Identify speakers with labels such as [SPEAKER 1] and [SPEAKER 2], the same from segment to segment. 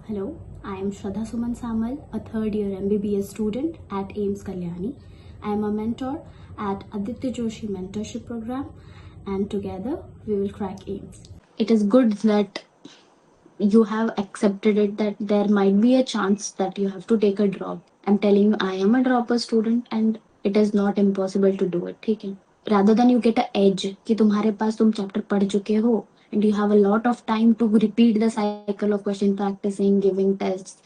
[SPEAKER 1] Hello, I am Shraddha Suman Samal, a third year MBBS student at AIMS Kalyani. I am a mentor at Aditya Joshi Mentorship Program, and together we will crack AIMS. It is good that you have accepted it that there might be a chance that you have to take a drop. I'm telling you, I am a dropper student and it is not impossible to do it. ठीक है? Rather than you get a edge कि तुम्हारे पास तुम chapter पढ़ चुके हो and you have a lot of time to repeat the cycle of question practicing, giving tests,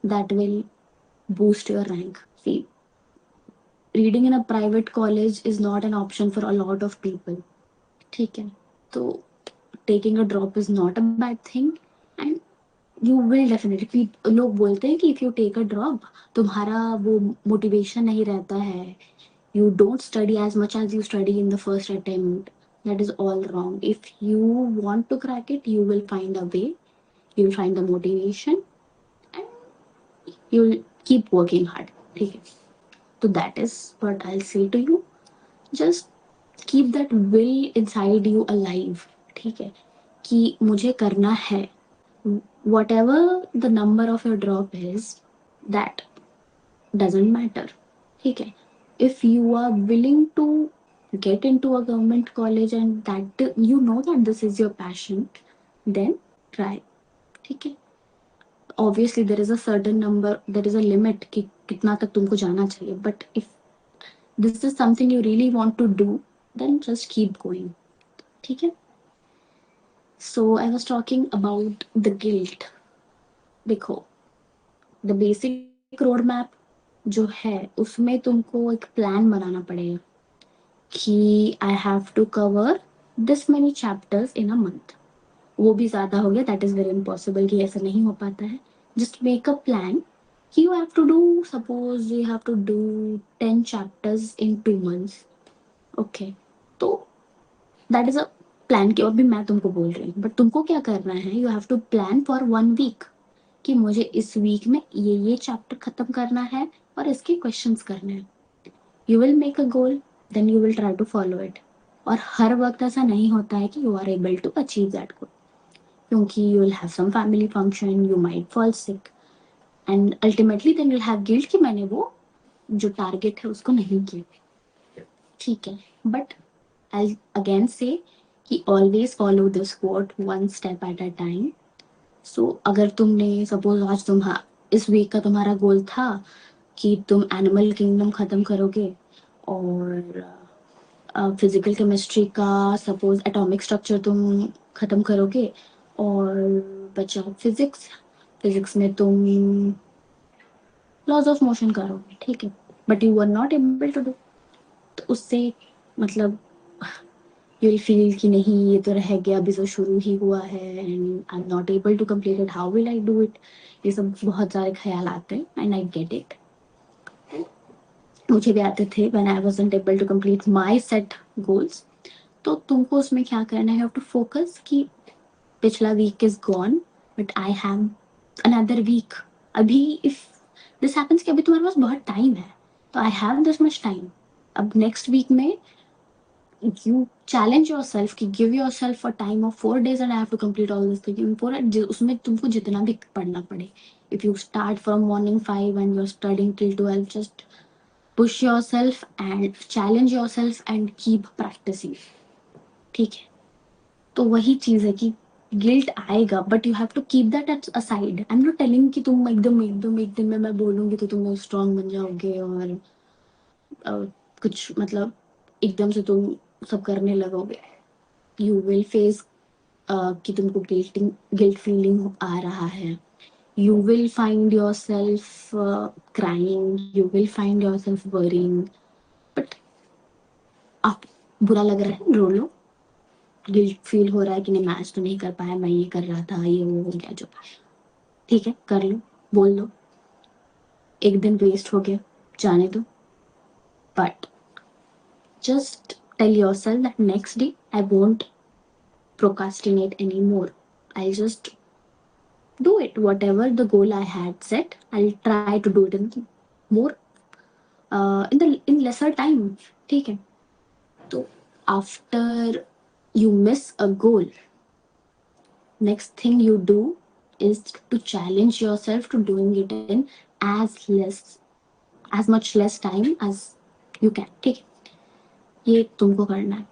[SPEAKER 1] that will boost your rank. See, reading in a private college is not an option for a lot of people. ठीक है? तो taking a drop is not a bad thing and you will definitely. लोग बोलते हैं कि if you take a drop तुम्हारा वो motivation नहीं रहता है, you don't study as much as you study in the first attempt. That is all wrong. If you want to crack it, you will find a way, you will find the motivation and you'll keep working hard. ठीक है? So that is what I'll say to you. Just keep that will inside you alive. ठीक है? कि मुझे करना है. Whatever the number of your drop is, that doesn't matter. ठीक है? If you are willing to get into a government college and that you know that this is your passion, then try. ठीक है? Obviously there is a certain number, there is a limit कि कितना तक तुमको जाना चाहिए, but if this is something you really want to do, then just keep going. ठीक है? So I was talking about the guilt. देखो, the basic road map जो है उसमें तुमको एक प्लान बनाना पड़ेगा कि I have to cover this many chapters in a month. वो भी ज्यादा हो गया, दैट इज वेरी इम्पॉसिबल कि ऐसा नहीं हो पाता है. जस्ट मेक अ प्लान कि you have to do, suppose you have to do 10 chapters in 2 months. Okay, तो दैट इज अ प्लान की अभी मैं तुमको बोल रही हूँ, बट तुमको क्या करना है, you have to plan for 1 week कि मुझे इस वीक में ये चैप्टर खत्म करना है और इसके क्वेश्चंस करने हैं. You will make a goal, then you will try to follow it. और हर वक्त ऐसा नहीं होता है कि you are able to achieve that goal, क्योंकि you will have some family function, you might fall sick and ultimately then you have guilt कि मैंने वो जो टारगेट है उसको नहीं किया. ठीक है, बट आई अगेन से कि always follow this quote, one step at a time. So अगर तुमने सपोज आज इस वीक का तुम्हारा गोल था कि तुम एनिमल किंगडम खत्म करोगे और फिजिकल केमिस्ट्री का सपोज एटॉमिक स्ट्रक्चर तुम खत्म करोगे और बचा फिजिक्स, फिजिक्स में तुम लॉज ऑफ मोशन करोगे. ठीक है, but you are not able to do. तो उससे मतलब यू विल फील कि नहीं ये तो रह गया, अभी तो शुरू ही हुआ है and I am not able to complete it, how will I do it. ये सब बहुत सारे ख्याल आते हैं एंड आई गेट इट. मुझे भी आते थे when I wasn't able to complete my set goals. तो तुमको उसमें क्या करना है, हैव टू फोकस कि पिछला week is gone but I have another week. अभी इफ दिस हैपेंस कि अभी तुम्हारे पास बहुत टाइम है, तो I have this much time. अब नेक्स्ट वीक में you challenge yourself कि give yourself a time of 4 days and I have to complete all this thing in 4 days. उसमें तुमको जितना भी पढ़ना पड़े, if you start from morning 5 and you're studying till 12, just push yourself and challenge yourself and keep practicing. ठीक है? तो वही चीज है कि गिल्ट आएगा but you have to keep that at aside. I am not telling कि तुम एकदम एक दिन में मैं बोलूंगी तो तुम स्ट्रांग बन जाओगे और कुछ मतलब एकदम से तुम सब करने लगोगे. यू विल फेस कि तुमको गिल्ट फीलिंग आ रहा है. You will find your self crying, you will find your self worrying, but आप बुरा लग रहा है रो लो. गिल्ट फील हो रहा है कि नहीं मैं आज तो नहीं कर पाया, मैं ये कर रहा था, ये वो हो गया जो. ठीक है, कर लो, बोल दो, एक दिन वेस्ट हो गया, जाने दो. But just tell yourself that next day I won't procrastinate anymore. I'll just do it. Whatever the goal I had set, I'll try to do it in more in lesser time. ठीक है? तो after you miss a goal, next thing you do is to challenge yourself to doing it in as much less time as you can. ठीक है, ये तुमको करना है.